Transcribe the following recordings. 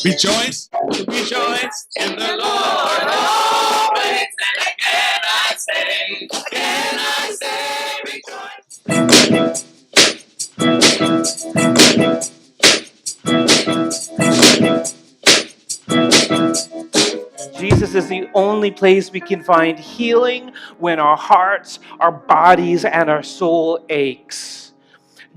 Rejoice, rejoice in the Lord always. And again I say, rejoice. Jesus is the only place we can find healing when our hearts, our bodies, and our soul aches.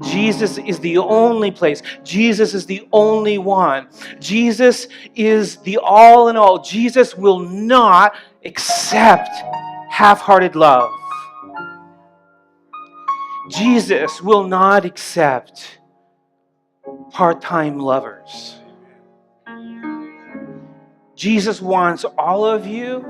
Jesus is the only place. Jesus is the only one. Jesus is the all in all. Jesus will not accept half-hearted love. Jesus will not accept part-time lovers. Jesus wants all of you.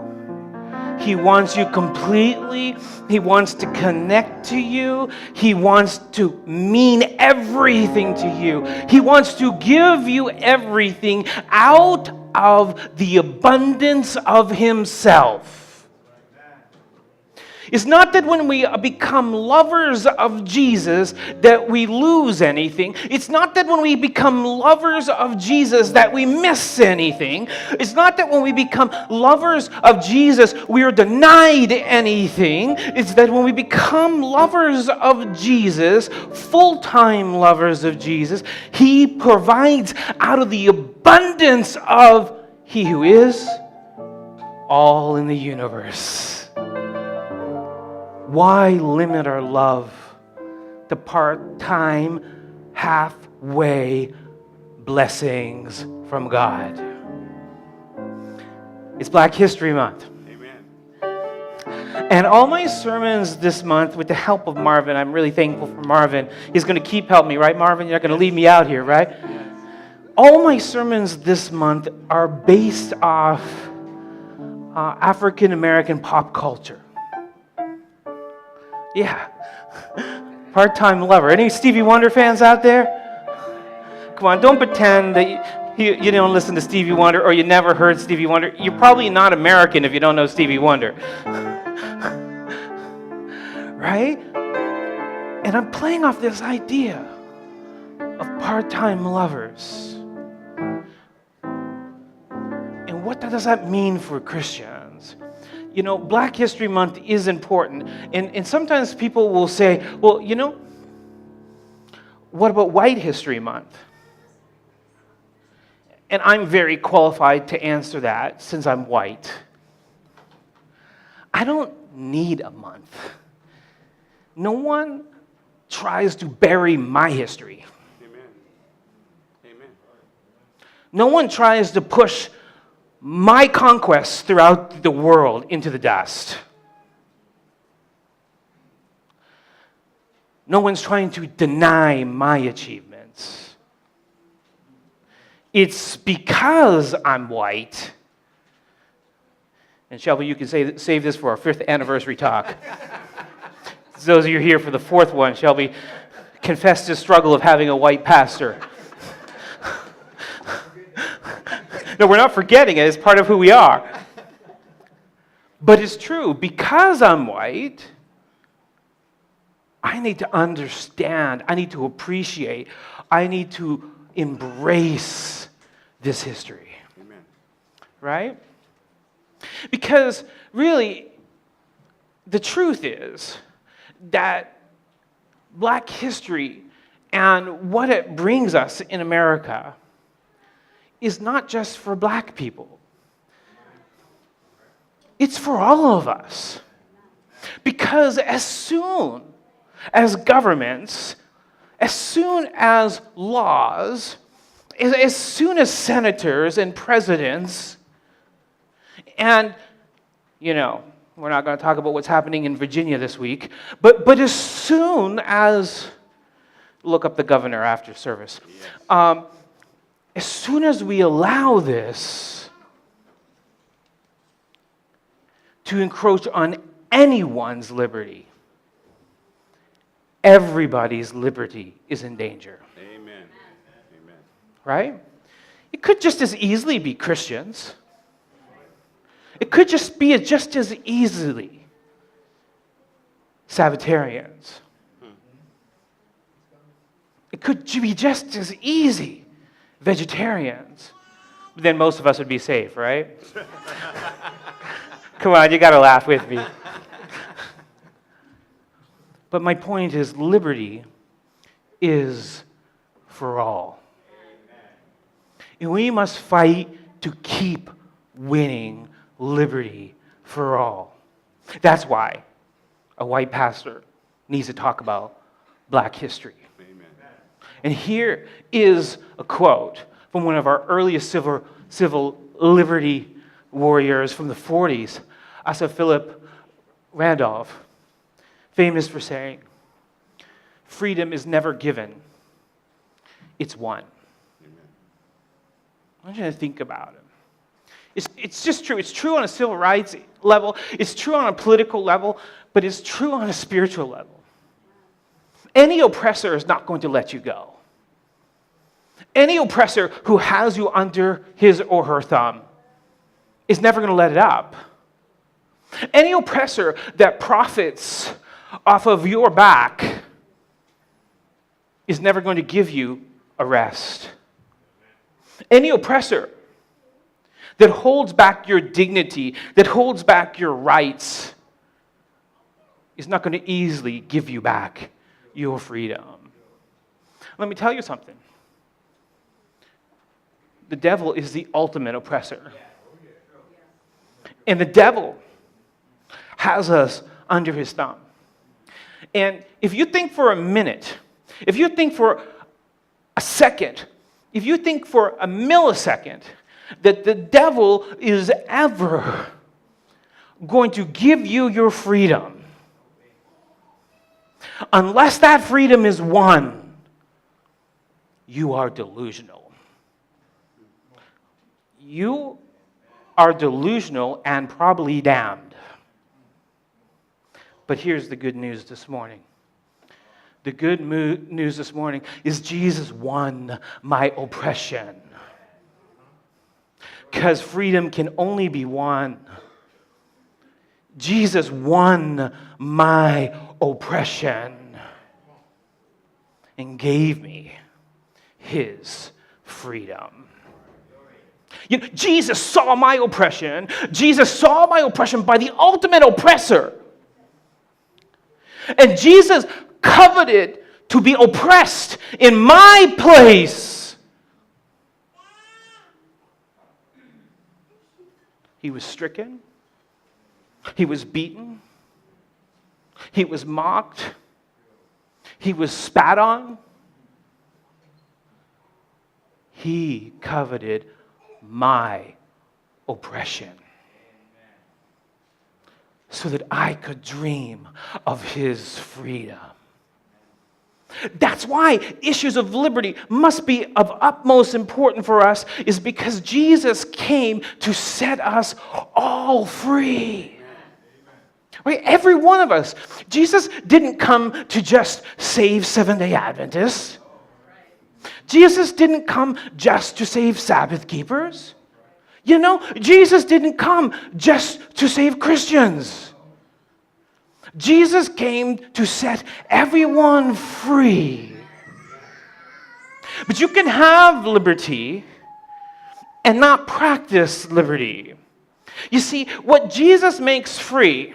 He wants you completely. He wants to connect to you. He wants to mean everything to you. He wants to give you everything out of the abundance of Himself. It's not that when we become lovers of Jesus that we lose anything. It's not that when we become lovers of Jesus that we miss anything. It's not that when we become lovers of Jesus we are denied anything. It's that when we become lovers of Jesus, full-time lovers of Jesus, He provides out of the abundance of He who is all in the universe. Why limit our love to part-time, halfway blessings from God? It's Black History Month. Amen. And all my sermons this month, with the help of Marvin, I'm really thankful for Marvin. He's going to keep helping me, right, Marvin? You're not going to leave me out here, right? Yes. All my sermons this month are based off African American pop culture. Yeah. Part-time lover. Any Stevie Wonder fans out there? Come on, don't pretend that you don't listen to Stevie Wonder or you never heard Stevie Wonder. You're probably not American if you don't know Stevie Wonder. Right? And I'm playing off this idea of part-time lovers. And what does that mean for Christians? You know, Black History Month is important. And sometimes people will say, well, you know, what about White History Month? And I'm very qualified to answer that since I'm white. I don't need a month. No one tries to bury my history. Amen. Amen. No one tries to push my conquests throughout the world into the dust. No one's trying to deny my achievements. It's because I'm white. And Shelby, you can save this for our 5th anniversary talk. Those of you here for the 4th one, Shelby confessed his struggle of having a white pastor. No, we're not forgetting it. It's part of who we are. But it's true. Because I'm white, I need to understand. I need to appreciate. I need to embrace this history. Amen. Right? Because really, the truth is that Black history and what it brings us in America is not just for Black people. It's for all of us. Because as soon as governments, as soon as laws, as soon as senators and presidents, and, you know, we're not going to talk about what's happening in Virginia this week, but as soon as, look up the governor after service, as soon as we allow this to encroach on anyone's liberty, everybody's liberty is in danger. Amen. Amen. Right? It could just as easily be Christians. It could just be just as easily Sabbatarians. It could be just as easy vegetarians. But then most of us would be safe, right? Come on, you got to laugh with me. But my point is, liberty is for all. And we must fight to keep winning liberty for all. That's why a white pastor needs to talk about black history. Amen. And here is a quote from one of our earliest civil liberty warriors from the 40s, Asa Philip Randolph, famous for saying, "Freedom is never given, it's won." I want you to think about it. It's just true. It's true on a civil rights level. It's true on a political level, but it's true on a spiritual level. Any oppressor is not going to let you go. Any oppressor who has you under his or her thumb is never going to let it up. Any oppressor that profits off of your back is never going to give you a rest. Any oppressor that holds back your dignity, that holds back your rights, is not going to easily give you back your freedom. Let me tell you something. The devil is the ultimate oppressor. And the devil has us under his thumb. And if you think for a minute, if you think for a second, if you think for a millisecond that the devil is ever going to give you your freedom, unless that freedom is won, you are delusional. You are delusional and probably damned. But here's the good news this morning. The good news this morning is Jesus won my oppression. Because freedom can only be won. Jesus won my oppression and gave me his freedom. You know, Jesus saw my oppression. Jesus saw my oppression by the ultimate oppressor. And Jesus coveted to be oppressed in my place. He was stricken. He was beaten. He was mocked. He was spat on. He coveted my oppression so that I could dream of his freedom. That's why issues of liberty must be of utmost importance for us, is because Jesus came to set us all free. Right? Every one of us. Jesus didn't come to just save Seventh-day Adventists. Jesus didn't come just to save Sabbath keepers. You know, Jesus didn't come just to save Christians. Jesus came to set everyone free. But you can have liberty and not practice liberty. You see, what Jesus makes free,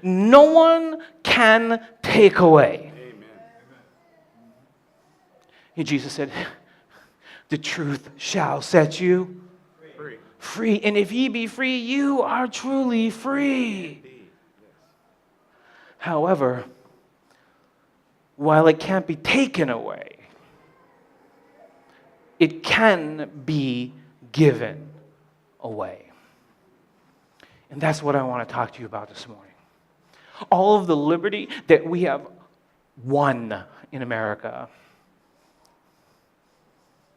no one can take away. And Jesus said, "The truth shall set you free. And if ye be free, you are truly free." However, while it can't be taken away, it can be given away. And that's what I want to talk to you about this morning. All of the liberty that we have won in America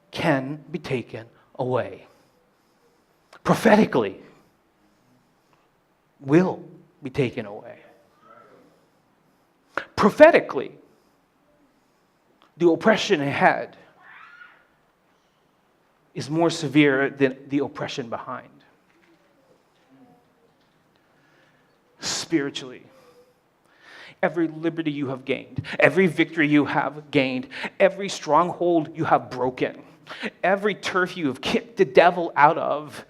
can be taken away. Prophetically, will be taken away. Prophetically, the oppression ahead is more severe than the oppression behind. Spiritually, every liberty you have gained, every victory you have gained, every stronghold you have broken, every turf you have kicked the devil out of,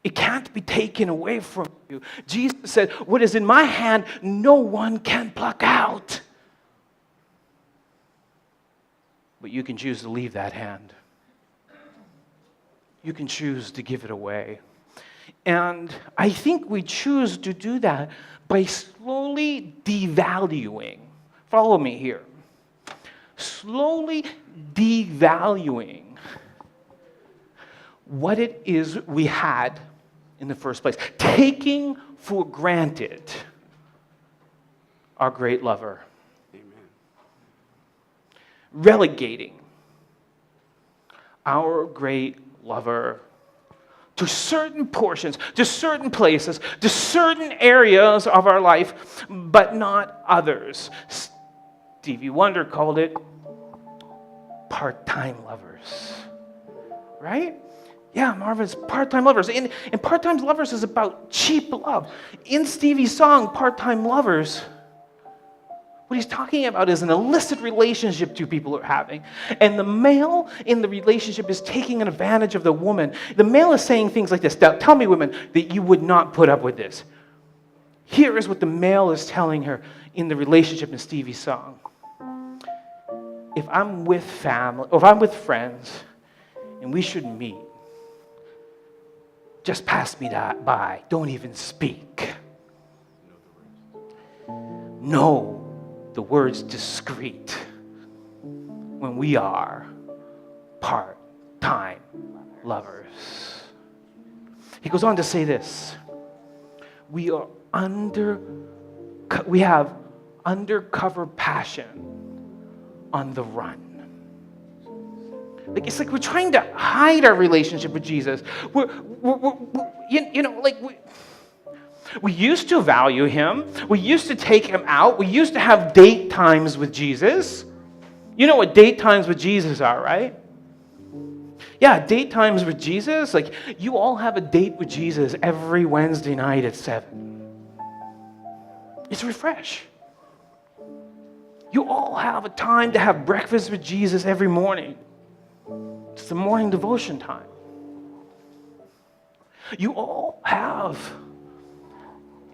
it can't be taken away from you. Jesus said, what is in my hand, no one can pluck out. But you can choose to leave that hand. You can choose to give it away. And I think we choose to do that by slowly devaluing. Follow me here. Slowly devaluing what it is we had in the first place. Taking for granted our great lover. Amen. Relegating our great lover to certain portions, to certain places, to certain areas of our life, but not others. Stevie Wonder called it part-time lovers. Right? Yeah, Marvin's part-time lovers. And part-time lovers is about cheap love. In Stevie's song, Part-Time Lovers, what he's talking about is an illicit relationship two people are having. And the male in the relationship is taking an advantage of the woman. The male is saying things like this. Now, tell me, women, that you would not put up with this. Here is what the male is telling her in the relationship in Stevie's song. If I'm with family, or if I'm with friends, and we should meet, just pass me that by. Don't even speak. Know the words discreet when we are part-time lovers. He goes on to say this. We have undercover passion on the run. It's like we're trying to hide our relationship with Jesus. We used to value him. We used to take him out. We used to have date times with Jesus. You know what date times with Jesus are, right? Yeah, date times with Jesus. Like, you all have a date with Jesus every Wednesday night at 7. It's refresh. You all have a time to have breakfast with Jesus every morning. It's the morning devotion time. You all have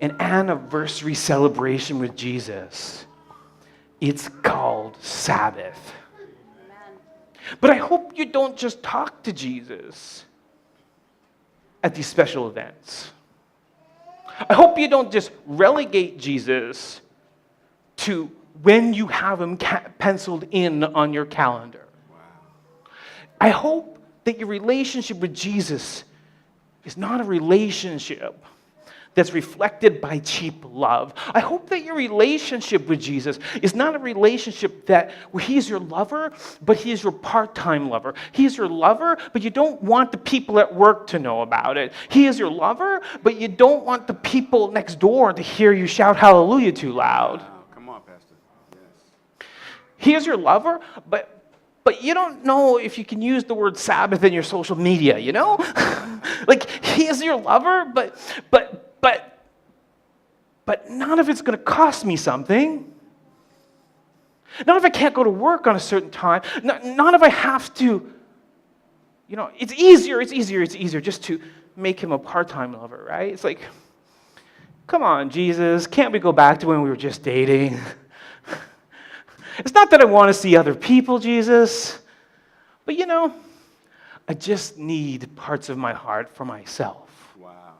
an anniversary celebration with Jesus. It's called Sabbath. Amen. But I hope you don't just talk to Jesus at these special events. I hope you don't just relegate Jesus to when you have him penciled in on your calendar. I hope that your relationship with Jesus is not a relationship that's reflected by cheap love. I hope that your relationship with Jesus is not a relationship where he's your lover, but he's your part-time lover. He's your lover, but you don't want the people at work to know about it. He is your lover, but you don't want the people next door to hear you shout hallelujah too loud. Wow. Come on, Pastor. Yes. He is your lover, but you don't know if you can use the word Sabbath in your social media, you know? Like, he is your lover, but none of it's going to cost me something. Not if I can't go to work on a certain time. Not if I have to, it's easier just to make him a part-time lover, right? It's like, come on, Jesus, can't we go back to when we were just dating? It's not that I want to see other people, Jesus, but I just need parts of my heart for myself. Wow.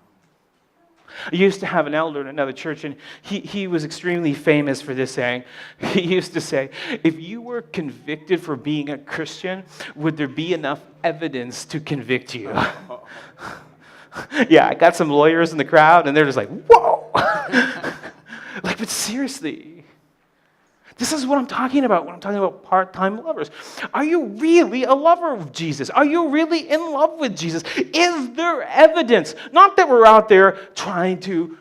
I used to have an elder in another church, and he was extremely famous for this saying. He used to say, if you were convicted for being a Christian, would there be enough evidence to convict you? Yeah, I got some lawyers in the crowd, and they're just like, whoa! But seriously. This is what I'm talking about when I'm talking about part-time lovers. Are you really a lover of Jesus? Are you really in love with Jesus? Is there evidence? Not that we're out there trying to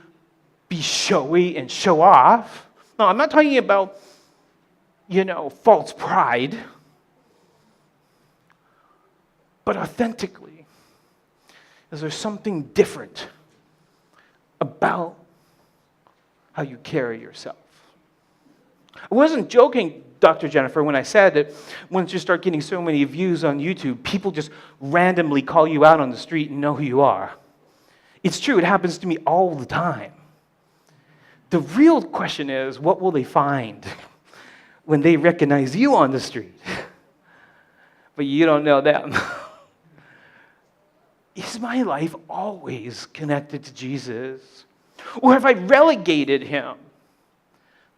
be showy and show off. No, I'm not talking about, false pride. But authentically, is there something different about how you carry yourself? I wasn't joking, Dr. Jennifer, when I said that once you start getting so many views on YouTube, people just randomly call you out on the street and know who you are. It's true, it happens to me all the time. The real question is, what will they find when they recognize you on the street? But you don't know them. Is my life always connected to Jesus? Or have I relegated him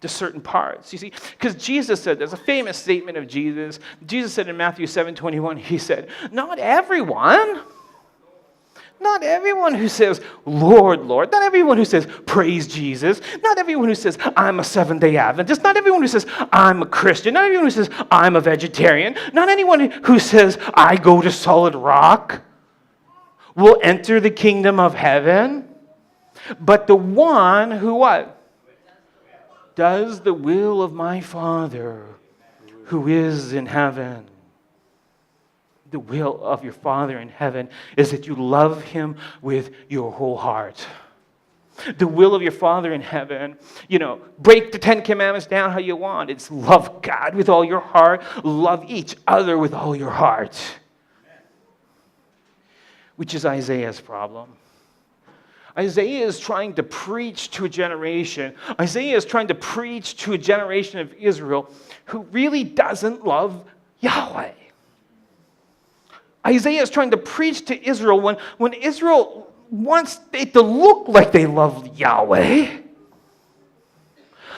to certain parts? You see, because Jesus said, there's a famous statement of Jesus. Jesus said in Matthew 7:21, he said, not everyone who says, Lord, Lord, not everyone who says, praise Jesus, not everyone who says, I'm a Seventh-day Adventist, not everyone who says, I'm a Christian, not everyone who says, I'm a vegetarian, not anyone who says, I go to Solid Rock will enter the kingdom of heaven, but the one who what? Does the will of my Father who is in heaven. The will of your Father in heaven is that you love him with your whole heart. The will of your Father in heaven, break the 10 Commandments down how you want. It's love God with all your heart, love each other with all your heart. Which is Isaiah's problem. Isaiah is trying to preach to a generation. Isaiah is trying to preach to a generation of Israel who really doesn't love Yahweh. Isaiah is trying to preach to Israel when Israel wants it to look like they love Yahweh.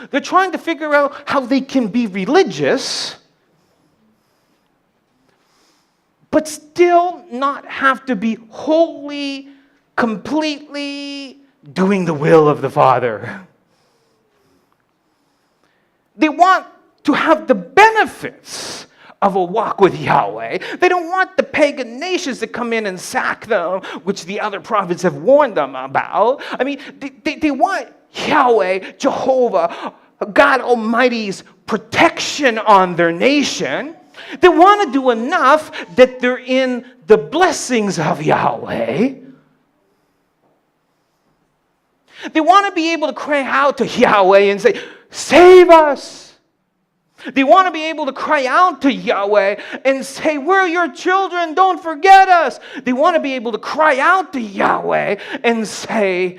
They're trying to figure out how they can be religious, but still not have to be wholly, completely doing the will of the Father. They want to have the benefits of a walk with Yahweh. They don't want the pagan nations to come in and sack them, which the other prophets have warned them about. I mean, they want Yahweh, Jehovah, God Almighty's protection on their nation. They want to do enough that they're in the blessings of Yahweh. They want to be able to cry out to Yahweh and say, save us. They want to be able to cry out to Yahweh and say, we're your children, don't forget us. They want to be able to cry out to Yahweh and say,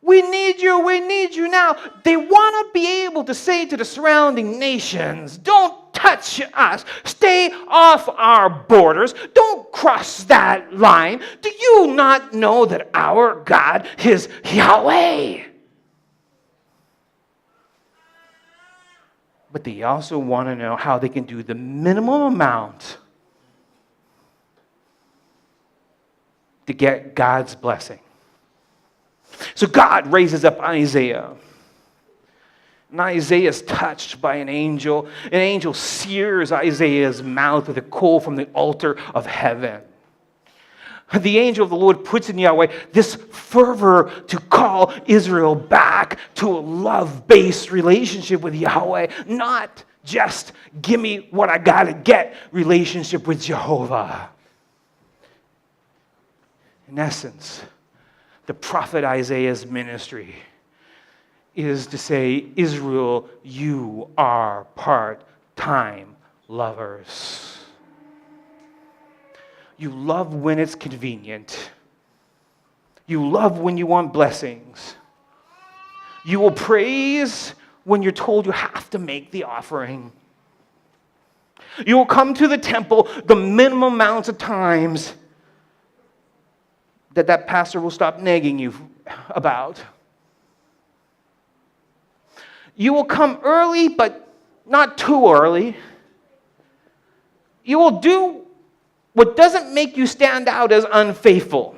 we need you now. They want to be able to say to the surrounding nations, don't touch us. Stay off our borders. Don't cross that line. Do you not know that our God is Yahweh? But they also want to know how they can do the minimum amount to get God's blessing. So God raises up Isaiah. And Isaiah is touched by an angel. An angel sears Isaiah's mouth with a coal from the altar of heaven. The angel of the Lord puts in Yahweh this fervor to call Israel back to a love-based relationship with Yahweh, not just give me what I gotta get relationship with Jehovah. In essence, the prophet Isaiah's ministry is to say, Israel, you are part-time lovers. You love when it's convenient. You love when you want blessings. You will praise when you're told you have to make the offering. You will come to the temple the minimum amounts of times that pastor will stop nagging you about. You will come early, but not too early. You will do what doesn't make you stand out as unfaithful.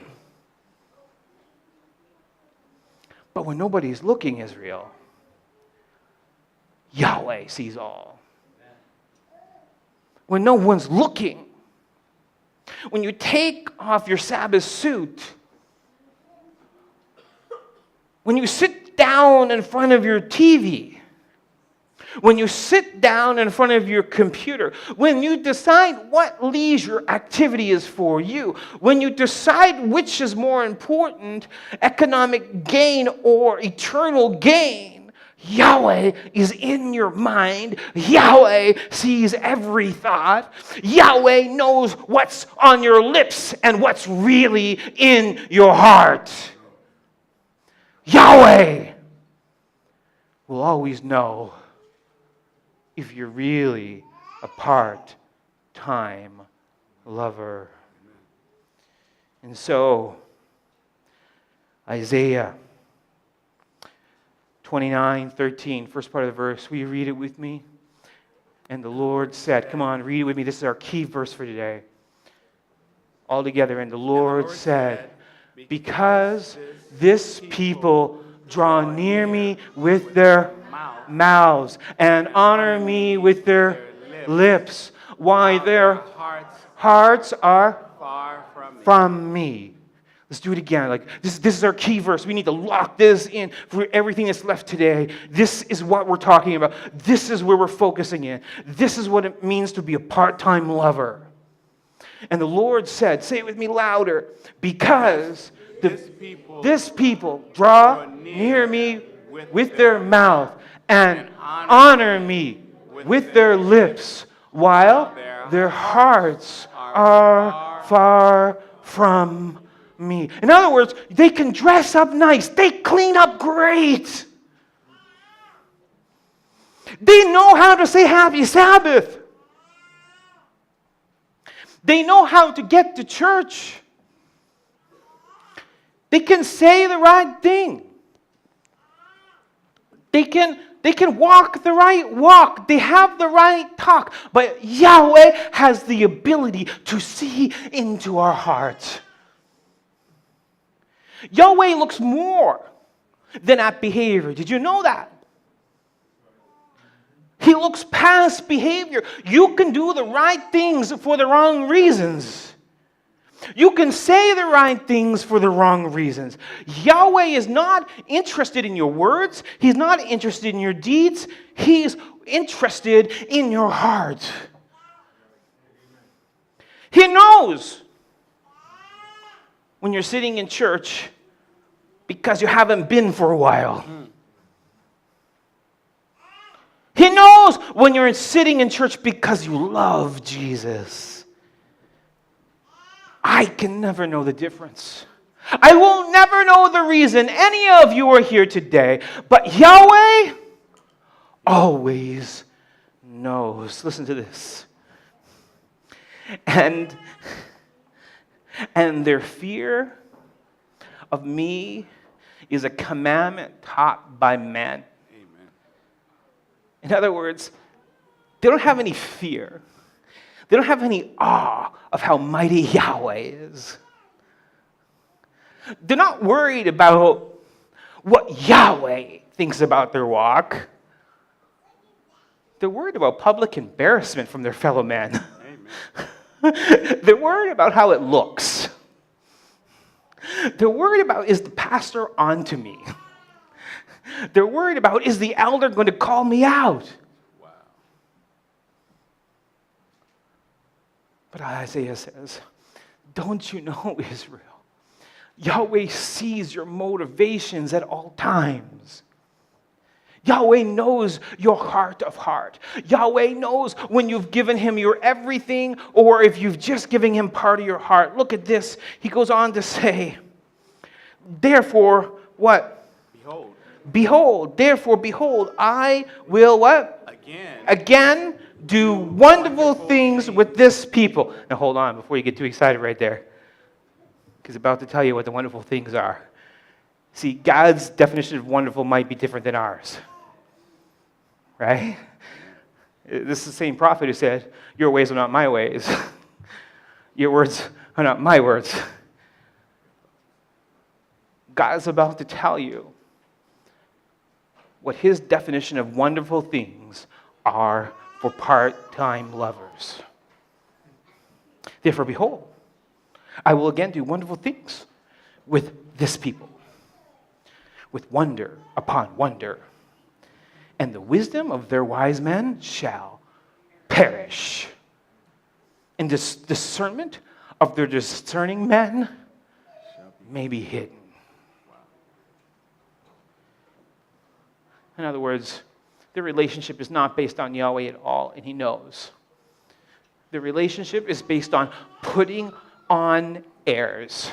But when nobody's looking, Israel, Yahweh sees all. When no one's looking, when you take off your Sabbath suit, when you sit down in front of your TV, when you sit down in front of your computer, when you decide what leisure activity is for you, when you decide which is more important, economic gain or eternal gain, Yahweh is in your mind. Yahweh sees every thought. Yahweh knows what's on your lips and what's really in your heart. Yahweh will always know if you're really a part-time lover. And so, Isaiah 29:13, first part of the verse. Will you read it with me? And the Lord said, come on, read it with me. This is our key verse for today. All together. And the Lord said, because this people draw near me with their mouths and honor me with their lips, why their hearts are Far from me. Let's do it again. Like this is our key verse. We need to lock this in for everything that's left today. This is what we're talking about. This is where we're focusing in. This is what it means to be a part-time lover. And the Lord said, say it with me louder, because this people draw near me with their mouth and honor me with their lips, while their hearts are far from me. In other words, they can dress up nice. They clean up great. They know how to say happy Sabbath. They know how to get to church. They can say the right thing. They can walk the right walk. They have the right talk. But Yahweh has the ability to see into our hearts. Yahweh looks more than at behavior. Did you know that? He looks past behavior. You can do the right things for the wrong reasons. You can say the right things for the wrong reasons. Yahweh is not interested in your words. He's not interested in your deeds. He's interested in your heart. He knows when you're sitting in church because you haven't been for a while. He knows when you're sitting in church because you love Jesus. I can never know the difference. I will never know the reason any of you are here today, but Yahweh always knows. Listen to this. And their fear of me is a commandment taught by man. Amen. In other words, they don't have any fear. They don't have any awe of how mighty Yahweh is. They're not worried about what Yahweh thinks about their walk. They're worried about public embarrassment from their fellow men. Amen. They're worried about how it looks. They're worried about, is the pastor on to me? They're worried about, is the elder going to call me out? Wow. But Isaiah says, don't you know, Israel? Yahweh sees your motivations at all times. Yahweh knows your heart of heart. Yahweh knows when you've given him your everything or if you've just given him part of your heart. Look at this. He goes on to say, therefore, what? Behold, therefore, behold, I will what? Again, do wonderful things with this people. Now hold on before you get too excited right there. Because I'm about to tell you what the wonderful things are. See, God's definition of wonderful might be different than ours. Right? This is the same prophet who said, your ways are not my ways. Your words are not my words. God is about to tell you what his definition of wonderful things are for part-time lovers. Therefore, behold, I will again do wonderful things with this people, with wonder upon wonder. And the wisdom of their wise men shall perish. And this discernment of their discerning men may be hidden. In other words, their relationship is not based on Yahweh at all, and he knows. The relationship is based on putting on airs.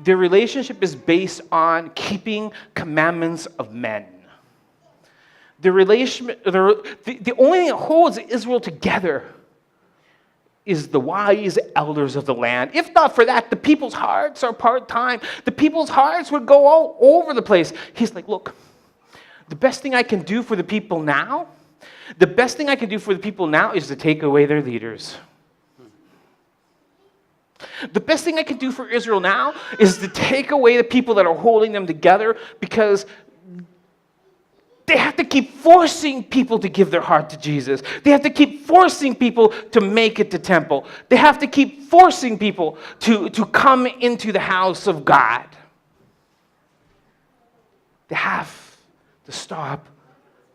Their relationship is based on keeping commandments of men. The only thing that holds Israel together is the wise elders of the land. If not for that, the people's hearts are part-time. The people's hearts would go all over the place. He's like, look, the best thing I can do for the people now, is to take away their leaders. The best thing I can do for Israel now is to take away the people that are holding them together, because they have to keep forcing people to give their heart to Jesus. They have to keep forcing people to make it to temple. They have to keep forcing people to come into the house of God. They have to stop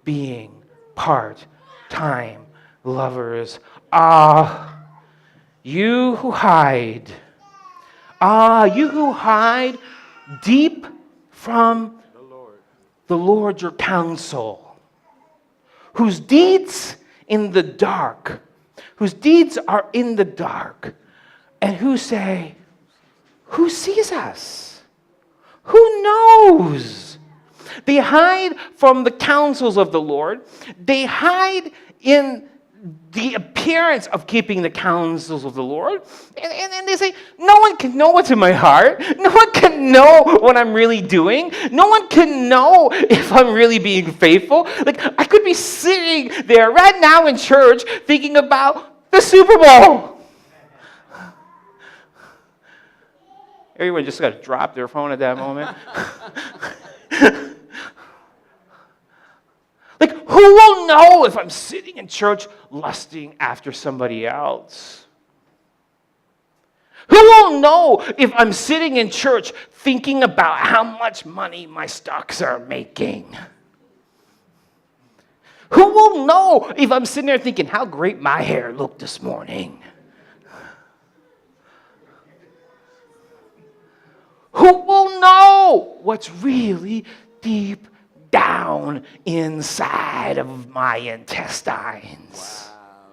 being part-time lovers. You who hide deep from the Lord your counsel, whose deeds are in the dark, and who say, who sees us? Who knows? They hide from the counsels of the Lord. They hide in the appearance of keeping the counsels of the Lord. And they say, no one can know what's in my heart. No one can know what I'm really doing. No one can know if I'm really being faithful. Like, I could be sitting there right now in church thinking about the Super Bowl. Everyone just got to drop their phone at that moment. Like, who will know if I'm sitting in church lusting after somebody else? Who will know if I'm sitting in church thinking about how much money my stocks are making? Who will know if I'm sitting there thinking how great my hair looked this morning? Who will know what's really deep down inside of my intestines? Wow.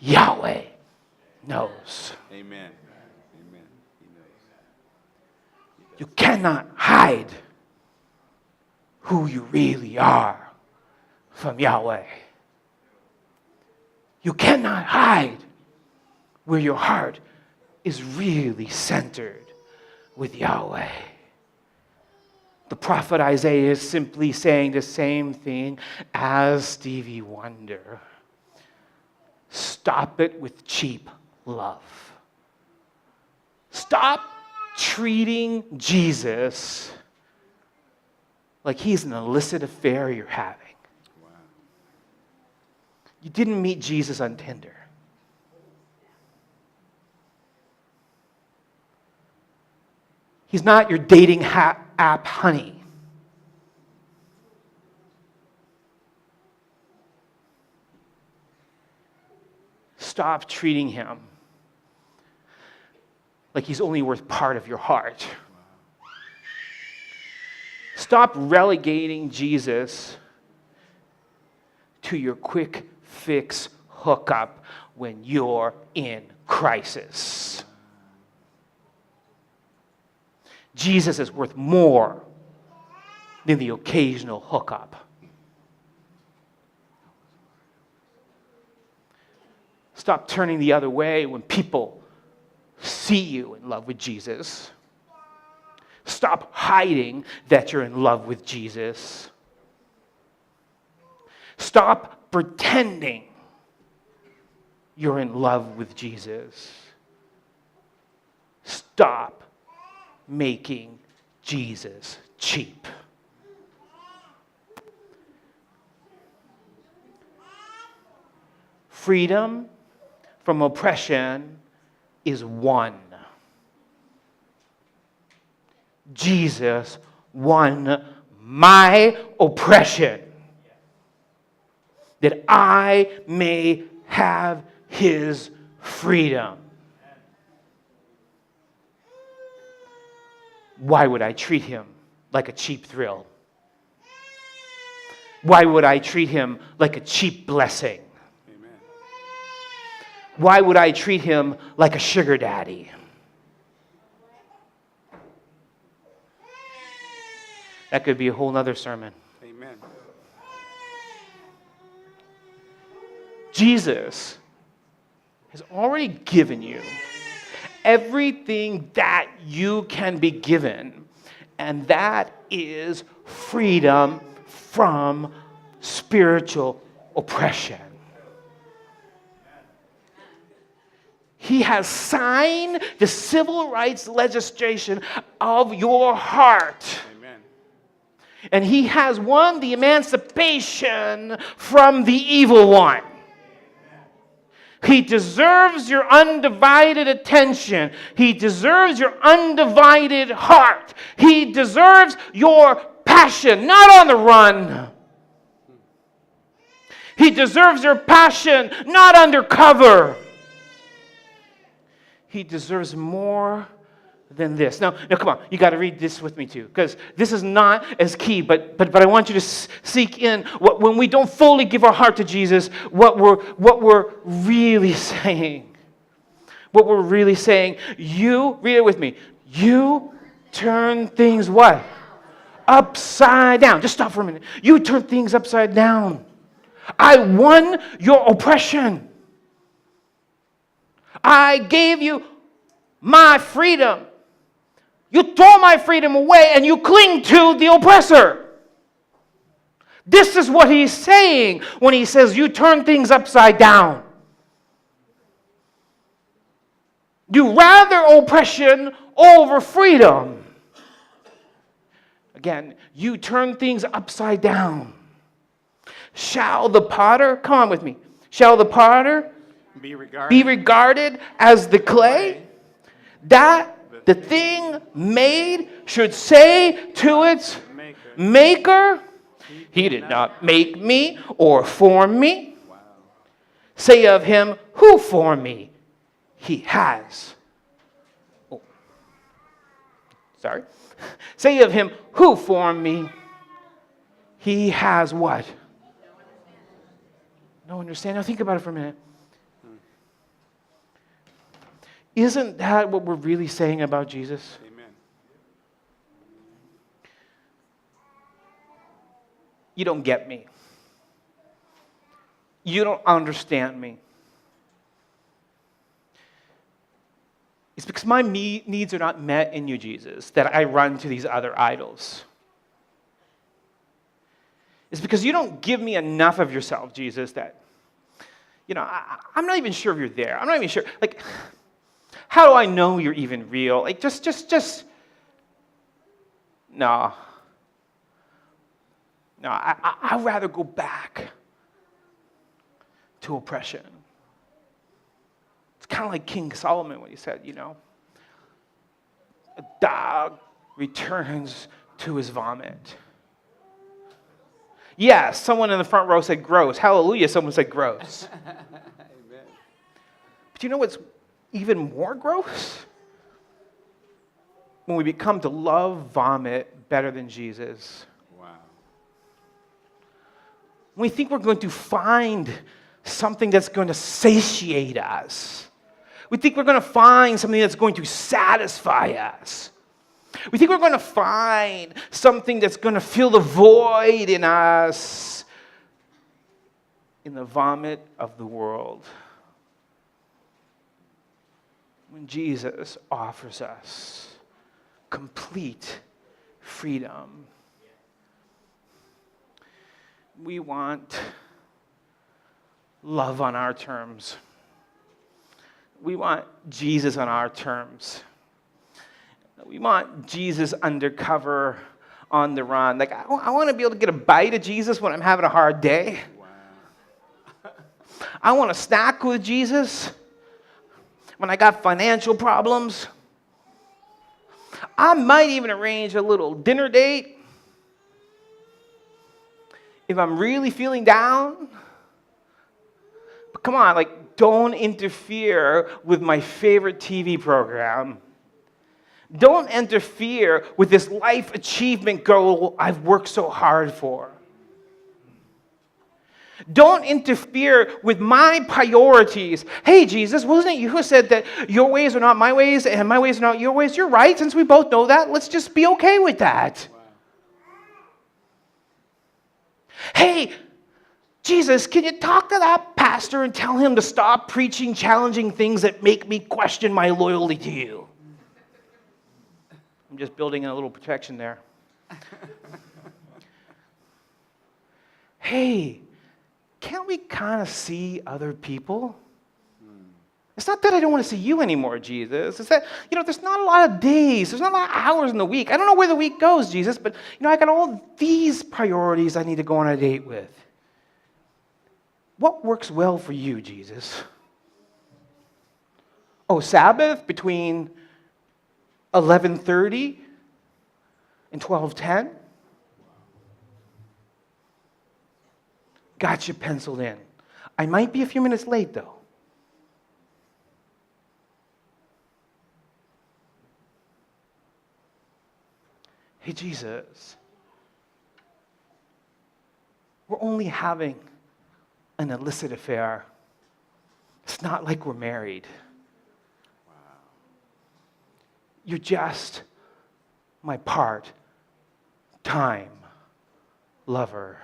Yahweh knows. Amen. Amen. He knows. You cannot hide who you really are from Yahweh. You cannot hide where your heart is really centered with Yahweh. The prophet Isaiah is simply saying the same thing as Stevie Wonder. Stop it with cheap love. Stop treating Jesus like he's an illicit affair you're having. Wow. You didn't meet Jesus on Tinder. He's not your dating app honey. Stop treating him like he's only worth part of your heart. Stop relegating Jesus to your quick fix hookup when you're in crisis. Jesus is worth more than the occasional hookup. Stop turning the other way when people see you in love with Jesus. Stop hiding that you're in love with Jesus. Stop pretending you're in love with Jesus. Stop making Jesus cheap. Freedom from oppression is one. Jesus won my oppression that I may have his freedom. why would I treat him like a cheap thrill? Why would I treat him like a cheap blessing? Amen. Why would I treat him like a sugar daddy? That could be a whole nother sermon. Amen. Jesus has already given you everything that you can be given, and that is freedom from spiritual oppression. He has signed the civil rights legislation of your heart. Amen. And he has won the emancipation from the evil one. He deserves your undivided attention. He deserves your undivided heart. He deserves your passion, not on the run. He deserves your passion, not undercover. He deserves more than this. Now come on, you got to read this with me too, because this is not as key, but I want you to seek in when we don't fully give our heart to Jesus, what we're really saying. What we're really saying. You, read it with me. You turn things what? Upside down. Just stop for a minute. You turn things upside down. I won your oppression. I gave you my freedom. You throw my freedom away and you cling to the oppressor. This is what he's saying when he says you turn things upside down. You rather oppression over freedom. Again, you turn things upside down. Shall the potter, come on with me, shall the potter be regarded as the clay, that the thing made should say to its maker, he did not make me or form me. Wow. Say of him, who formed me? He has. Oh. Sorry. Say of him, who formed me? He has what? No understanding. Now think about it for a minute. Isn't that what we're really saying about Jesus? Amen. You don't get me. You don't understand me. It's because my needs are not met in you, Jesus, that I run to these other idols. It's because you don't give me enough of yourself, Jesus, that, I'm not even sure if you're there. I'm not even sure. Like, how do I know you're even real? Like, no. No, I'd rather go back to oppression. It's kind of like King Solomon when he said, a dog returns to his vomit. Yeah, someone in the front row said gross. Hallelujah, someone said gross. Amen. But you know what's even more gross? When we become to love vomit better than Jesus. Wow. When we think we're going to find something that's going to satiate us. We think we're going to find something that's going to satisfy us. We think we're going to find something that's going to fill the void in us in the vomit of the world. When Jesus offers us complete freedom, we want love on our terms. We want Jesus on our terms. We want Jesus undercover on the run. Like, I want to be able to get a bite of Jesus when I'm having a hard day. Wow. I want to snack with Jesus when I got financial problems. I might even arrange a little dinner date if I'm really feeling down. But come on, don't interfere with my favorite TV program. Don't interfere with this life achievement goal I've worked so hard for. Don't interfere with my priorities. Hey, Jesus, wasn't it you who said that your ways are not my ways and my ways are not your ways? You're right. Since we both know that, let's just be okay with that. Wow. Hey, Jesus, can you talk to that pastor and tell him to stop preaching challenging things that make me question my loyalty to you? I'm just building in a little protection there. Hey, can't we kind of see other people? It's not that I don't want to see you anymore, Jesus. It's that, there's not a lot of days. There's not a lot of hours in the week. I don't know where the week goes, Jesus, but, I got all these priorities I need to go on a date with. What works well for you, Jesus? Oh, Sabbath between 11:30 and 12:10? Got you penciled in. I might be a few minutes late, though. Hey, Jesus, we're only having an illicit affair. It's not like we're married. Wow. You're just my part-time lover.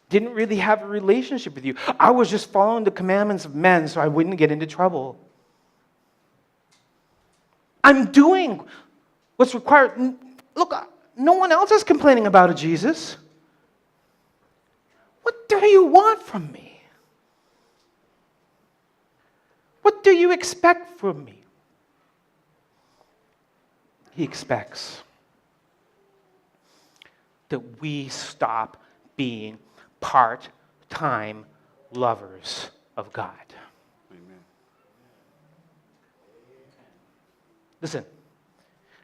Didn't really have a relationship with you. I was just following the commandments of men so I wouldn't get into trouble. I'm doing what's required. Look, no one else is complaining about it, Jesus. What do you want from me? What do you expect from me? He expects that we stop being part-time lovers of God. Amen. Listen,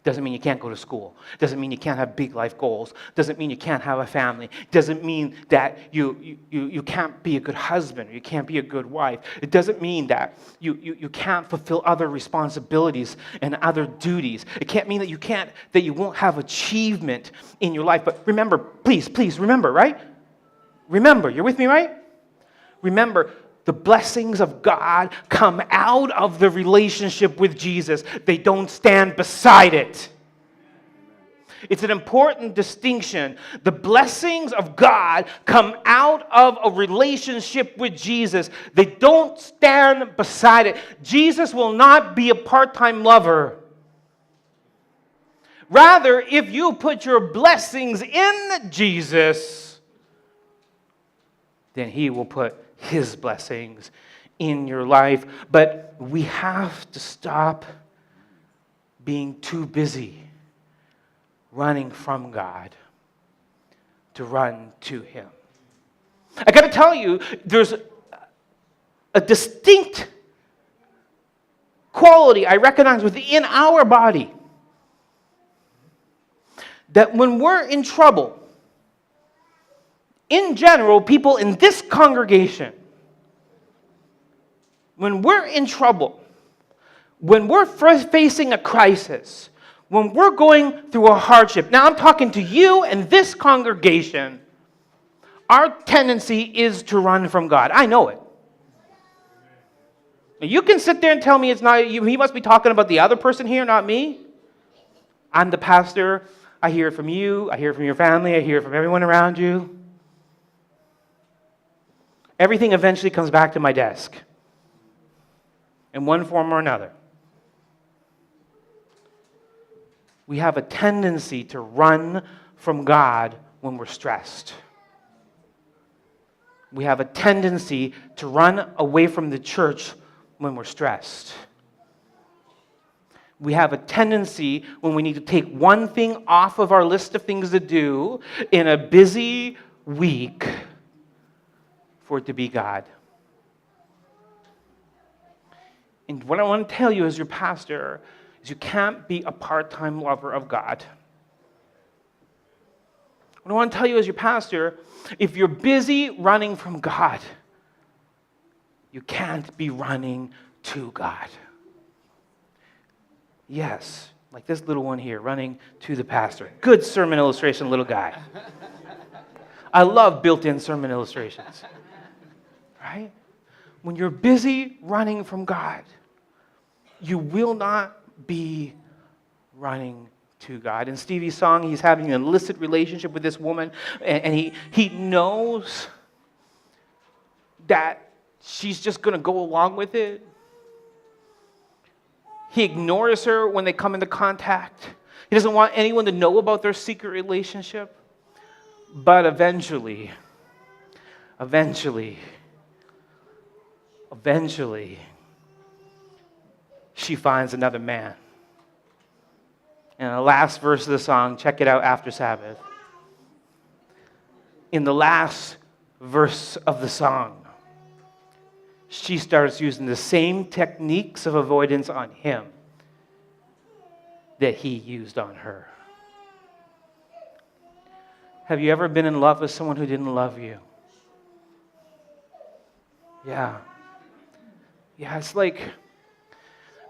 doesn't mean you can't go to school. Doesn't mean you can't have big life goals. Doesn't mean you can't have a family. Doesn't mean that you can't be a good husband or you can't be a good wife. It doesn't mean that you can't fulfill other responsibilities and other duties. It can't mean that you won't have achievement in your life. But remember, please remember, right? Remember, you're with me, right? Remember, the blessings of God come out of the relationship with Jesus. They don't stand beside it. It's an important distinction. The blessings of God come out of a relationship with Jesus. They don't stand beside it. Jesus will not be a part-time lover. Rather, if you put your blessings in Jesus, then He will put His blessings in your life. But we have to stop being too busy running from God to run to Him. I got to tell you, there's a distinct quality I recognize within our body that when we're in trouble, in general, people in this congregation, when we're in trouble, when we're first facing a crisis, when we're going through a hardship, now I'm talking to you and this congregation, our tendency is to run from God. I know it. You can sit there and tell me it's not you. He must be talking about the other person here, not me. I'm the pastor. I hear it from you. I hear it from your family. I hear it from everyone around you. Everything eventually comes back to my desk in one form or another. We have a tendency to run from God when we're stressed. We have a tendency to run away from the church when we're stressed. We have a tendency when we need to take one thing off of our list of things to do in a busy week for it to be God. And what I want to tell you as your pastor is you can't be a part-time lover of God. What I want to tell you as your pastor, if you're busy running from God, you can't be running to God. Yes, like this little one here running to the pastor. Good sermon illustration, little guy. I love built-in sermon illustrations. Right? When you're busy running from God, you will not be running to God. In Stevie's song, he's having an illicit relationship with this woman, and he knows that she's just going to go along with it. He ignores her when they come into contact. He doesn't want anyone to know about their secret relationship. But eventually, she finds another man. And the last verse of the song, check it out after Sabbath. In the last verse of the song, she starts using the same techniques of avoidance on him that he used on her. Have you ever been in love with someone who didn't love you? Yeah. Yeah, it's like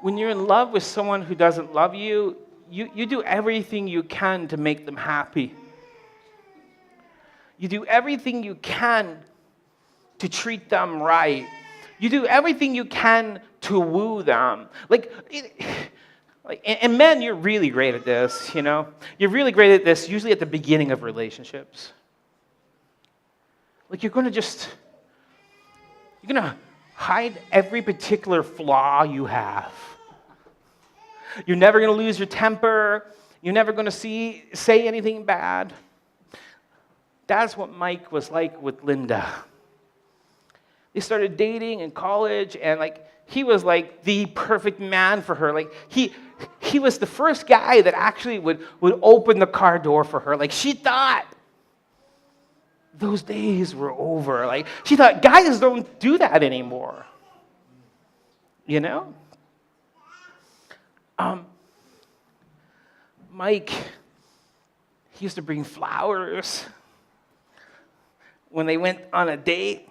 when you're in love with someone who doesn't love you, you do everything you can to make them happy. You do everything you can to treat them right. You do everything you can to woo them. And men, you're really great at this, you know? You're really great at this, usually at the beginning of relationships. Like you're going to hide every particular flaw you have. You're never going to lose your temper. You're never going to say anything bad. That's what Mike was like with Linda. They started dating in college, and he was like the perfect man for her. Like he was the first guy that actually would open the car door for her. Like she thought those days were over. Like she thought guys don't do that anymore. You know? Mike, he used to bring flowers when they went on a date.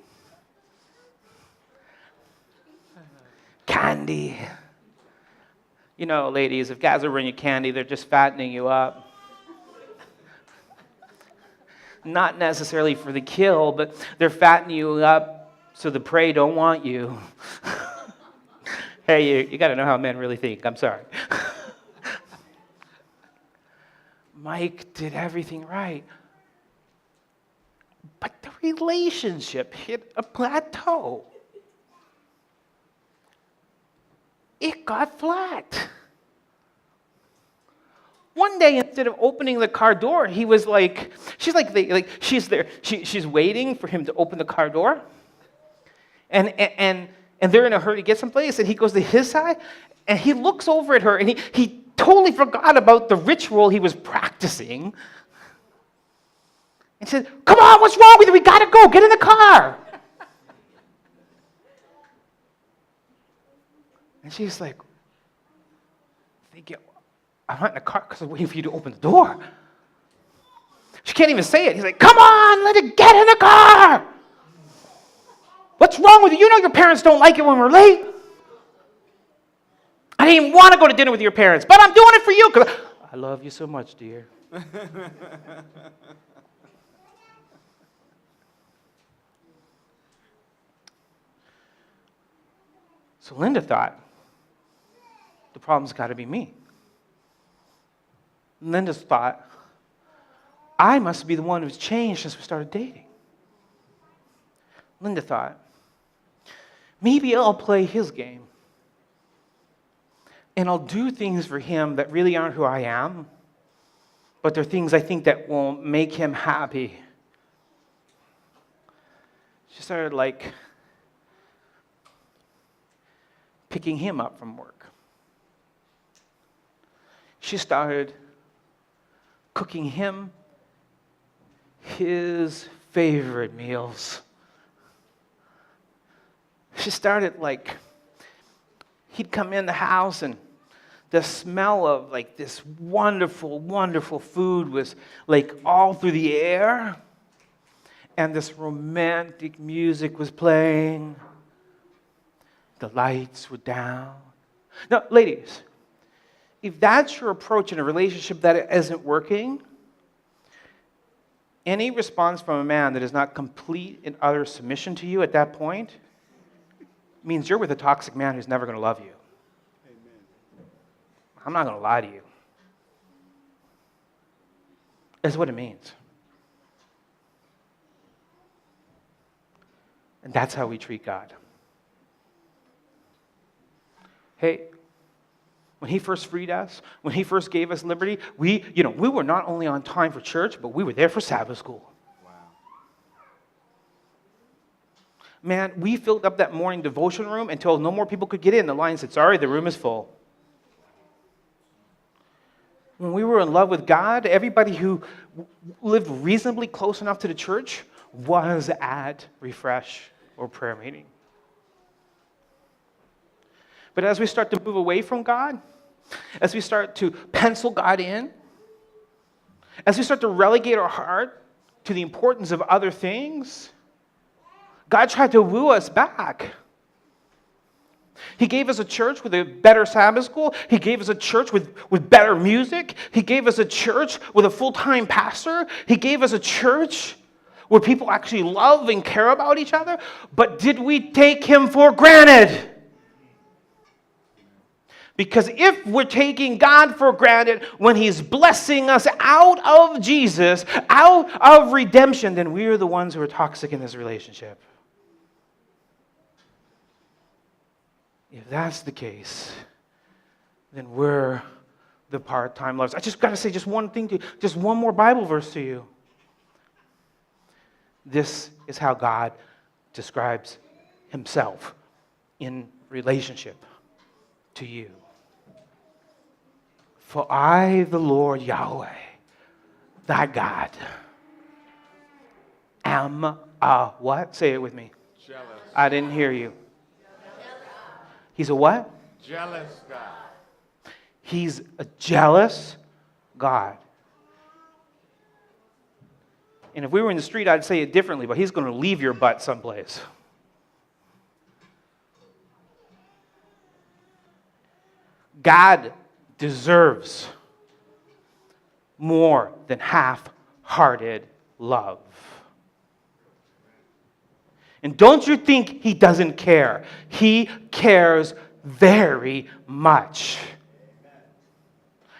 Candy. You know, ladies, if guys are bringing you candy, they're just fattening you up. Not necessarily for the kill, but they're fattening you up so the prey don't want you. Hey, you got to know how men really think. I'm sorry. Mike did everything right. But the relationship hit a plateau. It got flat. One day, instead of opening the car door, he was like, she's there. She's waiting for him to open the car door. And they're in a hurry to get someplace, and he goes to his side, and he looks over at her, and he totally forgot about the ritual he was practicing. And said, "Come on, what's wrong with you? We gotta go, get in the car." And she's like, thinking, "I'm not in the car because I'm waiting for you to open the door." She can't even say it. He's like, "Come on, let it get in the car. What's wrong with you? You know your parents don't like it when we're late. I didn't even want to go to dinner with your parents, but I'm doing it for you because I love you so much, dear." So Linda thought, the problem's got to be me. Linda thought, I must be the one who's changed since we started dating. Linda thought, maybe I'll play his game. And I'll do things for him that really aren't who I am, but they're things I think that will make him happy. She started picking him up from work. She started cooking him his favorite meals. She started he'd come in the house and the smell of this wonderful, wonderful food was all through the air. And this romantic music was playing. The lights were down. Now, ladies, if that's your approach in a relationship that isn't working, any response from a man that is not complete and utter submission to you at that point means you're with a toxic man who's never going to love you. Amen. I'm not going to lie to you. That's what it means. And that's how we treat God. Hey, when he first freed us, when he first gave us liberty, we were not only on time for church, but we were there for Sabbath school. Wow. Man, we filled up that morning devotion room until no more people could get in. The line said, sorry, the room is full. When we were in love with God, everybody who lived reasonably close enough to the church was at Refresh or prayer meeting. But as we start to move away from God, as we start to pencil God in, as we start to relegate our heart to the importance of other things, God tried to woo us back. He gave us a church with a better Sabbath school. He gave us a church with better music. He gave us a church with a full-time pastor. He gave us a church where people actually love and care about each other. But did we take him for granted? Because if we're taking God for granted when he's blessing us out of Jesus, out of redemption, then we are the ones who are toxic in this relationship. If that's the case, then we're the part-time lovers. I just got to say just one thing to you, just one more Bible verse to you. This is how God describes himself in relationship to you. For I, the Lord Yahweh, thy God, am a what? Say it with me. Jealous. I didn't hear you. He's a what? Jealous God. He's a jealous God. And if we were in the street, I'd say it differently, but he's going to leave your butt someplace. God deserves more than half-hearted love. And don't you think he doesn't care? He cares very much.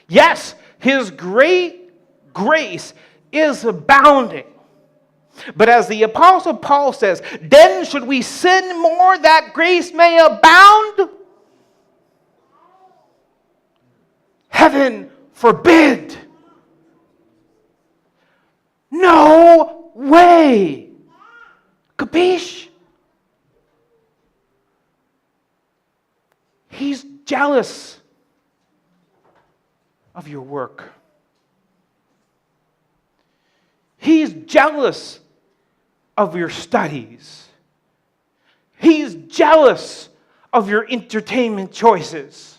Yes, his great grace is abounding. But as the Apostle Paul says, then should we sin more that grace may abound? Heaven forbid. No way. Capiche? He's jealous of your work. He's jealous of your studies. He's jealous of your entertainment choices.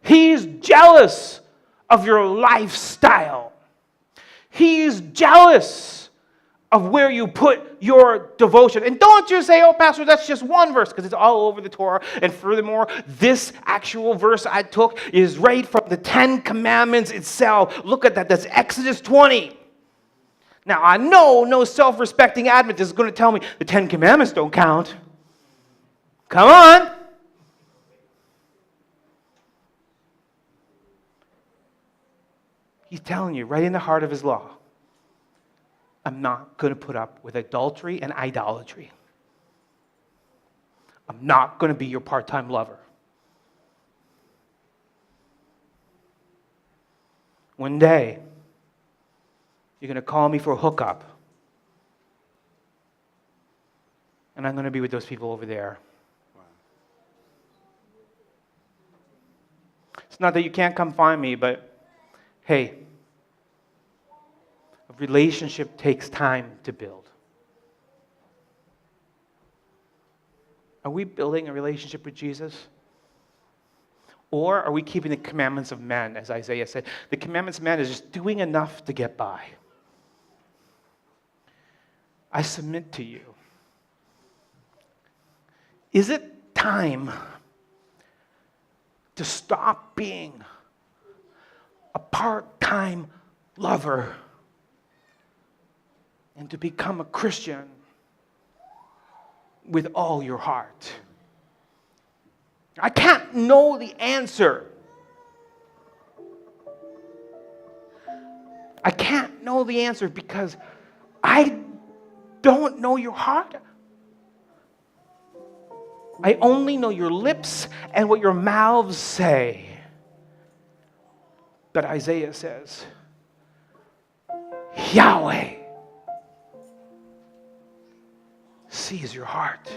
He's jealous of your lifestyle. He's jealous of where you put your devotion. And don't you say, oh, Pastor, that's just one verse, because it's all over the Torah. And furthermore, this actual verse I took is right from the 10 Commandments itself. Look at that. That's Exodus 20. Now, I know no self-respecting Adventist is going to tell me the 10 Commandments don't count. Come on. He's telling you right in the heart of his law, I'm not going to put up with adultery and idolatry. I'm not going to be your part-time lover. One day, you're going to call me for a hookup. And I'm going to be with those people over there. Wow. It's not that you can't come find me, but hey, a relationship takes time to build. Are we building a relationship with Jesus? Or are we keeping the commandments of man, as Isaiah said? The commandments of man is just doing enough to get by. I submit to you. Is it time to stop being a part-time lover and to become a Christian with all your heart. I can't know the answer. I can't know the answer because I don't know your heart. I only know your lips and what your mouths say. But Isaiah says, Yahweh sees your heart.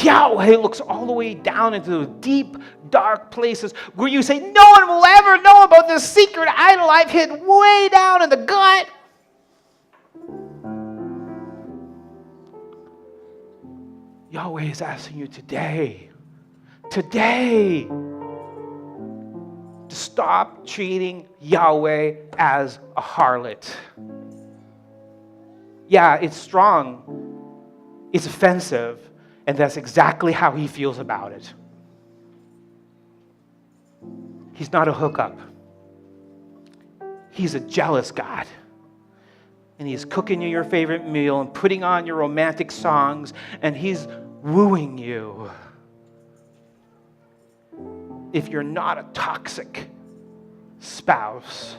Yahweh looks all the way down into the deep, dark places where you say, no one will ever know about this secret idol I've hid way down in the gut. Yahweh is asking you today, to stop treating Yahweh as a harlot. Yeah, it's strong, it's offensive, and that's exactly how he feels about it. He's not a hookup. He's a jealous God. And he's cooking you your favorite meal and putting on your romantic songs, and he's wooing you. If you're not a toxic spouse,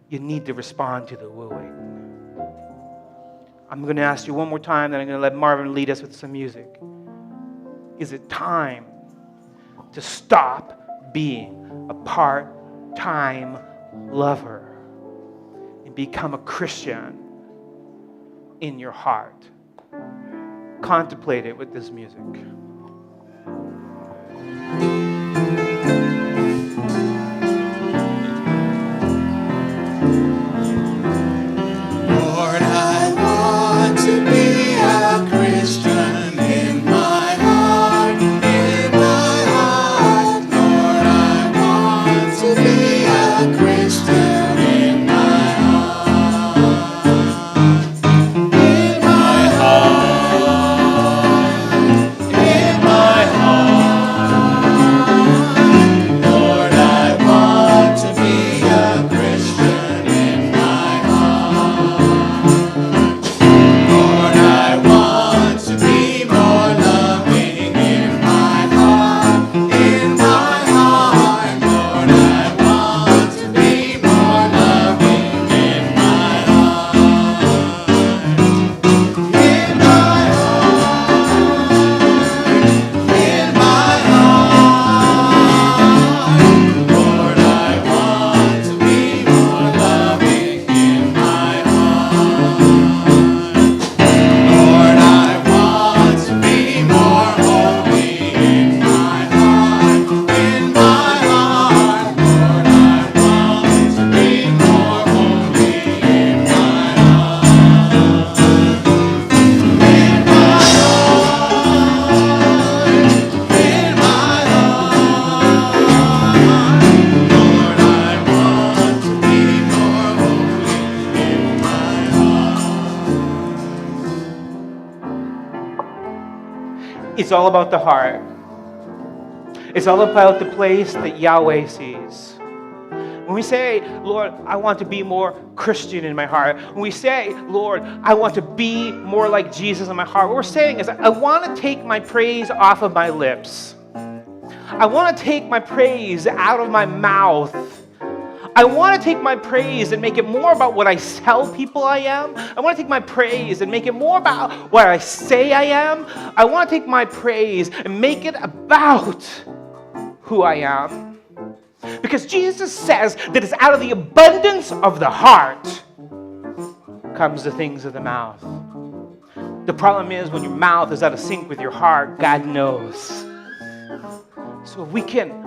you need to respond to the wooing. I'm going to ask you one more time, then I'm going to let Marvin lead us with some music. Is it time to stop being a part-time lover and become a Christian in your heart? Contemplate it with this music. Lord, I want to be a Christian in my heart, in my heart. Lord, I want to be a Christian in my heart, in my heart, in my heart. Lord, I want to be a Christian in my heart. Lord, I want to be more loving in my heart, in my heart. Lord, I want to be more loving in my heart, in my heart, in my heart. Lord, I want to be more loving in my heart. Lord, I want to be more holy in my heart, in my heart. Lord, I want to be more holy in my heart, in my heart, in my heart. Lord, I want to be more holy in my heart. It's all about the heart. It's all about the place that Yahweh sees. When we say, Lord, I want to be more Christian in my heart, when we say, Lord, I want to be more like Jesus in my heart, what we're saying is, I want to take my praise off of my lips. I want to take my praise out of my mouth. I want to take my praise and make it more about what I tell people I am. I want to take my praise and make it more about what I say I am. I want to take my praise and make it about who I am. Because Jesus says that it's out of the abundance of the heart comes the things of the mouth. The problem is when your mouth is out of sync with your heart, God knows. So if we can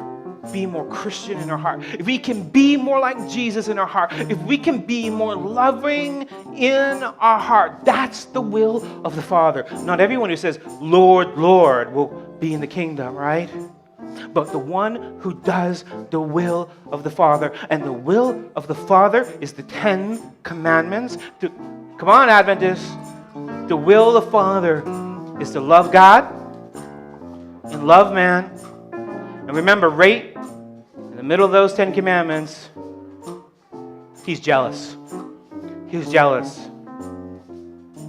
be more Christian in our heart, if we can be more like Jesus in our heart, if we can be more loving in our heart, that's the will of the Father. Not everyone who says, Lord, Lord, will be in the kingdom, right? But the one who does the will of the Father. And the will of the Father is the 10 Commandments. Come on, Adventists. The will of the Father is to love God, and love man. And remember, right in the middle of those 10 commandments, he's jealous. He's jealous.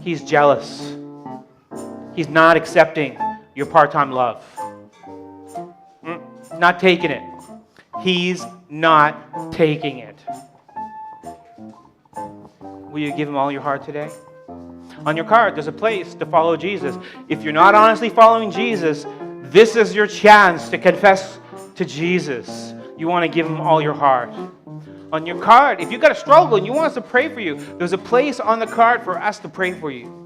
He's jealous. He's not accepting your part-time love. Not taking it. He's not taking it. Will you give him all your heart today? On your card, there's a place to follow Jesus. If you're not honestly following Jesus, this is your chance to confess to Jesus. You want to give him all your heart. On your card, if you've got a struggle and you want us to pray for you, there's a place on the card for us to pray for you.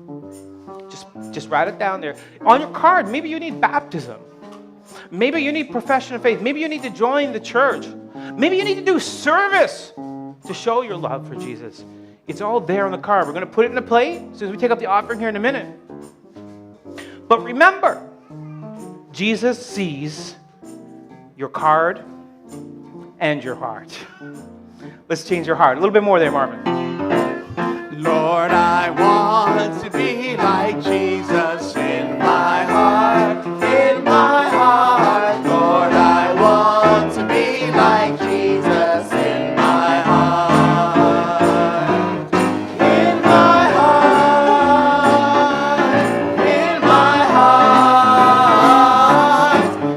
Just write it down there. On your card, maybe you need baptism. Maybe you need profession of faith. Maybe you need to join the church. Maybe you need to do service to show your love for Jesus. It's all there on the card. We're going to put it in a plate as soon as we take up the offering here in a minute. But remember, Jesus sees your card and your heart. Let's change your heart. A little bit more there, Marvin. Lord, I want to be like Jesus in my heart, in my heart. Lord, I want to be like Jesus in my heart, in my heart, in my heart.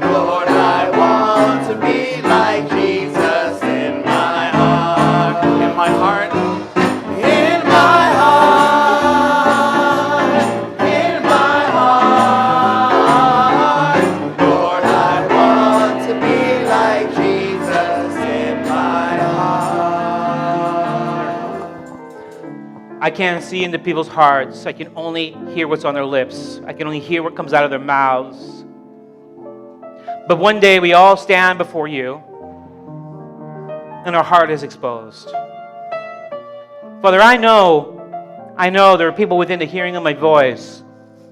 Lord, I want to be like Jesus in my heart, in my heart. I can't see into people's hearts. I can only hear what's on their lips. I can only hear what comes out of their mouths. But one day we all stand before you and our heart is exposed. Father, I know there are people within the hearing of my voice.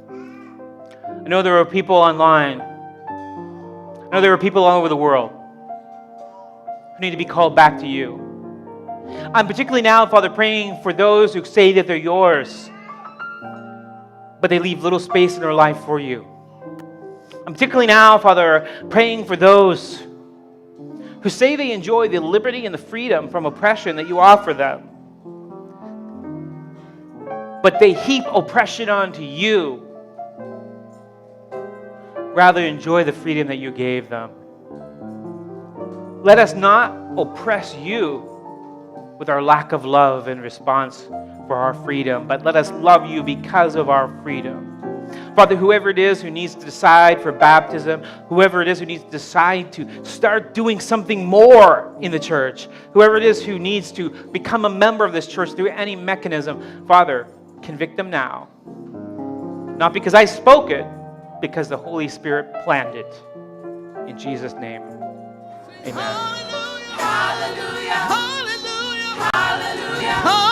I know there are people online. I know there are people all over the world who need to be called back to you. I'm particularly now, Father, praying for those who say that they're yours, but they leave little space in their life for you. I'm particularly now, Father, praying for those who say they enjoy the liberty and the freedom from oppression that you offer them, but they heap oppression onto you rather than enjoy the freedom that you gave them. Let us not oppress you with our lack of love in response for our freedom, but let us love you because of our freedom. Father, whoever it is who needs to decide for baptism, whoever it is who needs to decide to start doing something more in the church, whoever it is who needs to become a member of this church through any mechanism, Father, convict them now. Not because I spoke it, because the Holy Spirit planned it. In Jesus' name, amen. Hallelujah, hallelujah, hallelujah, hallelujah.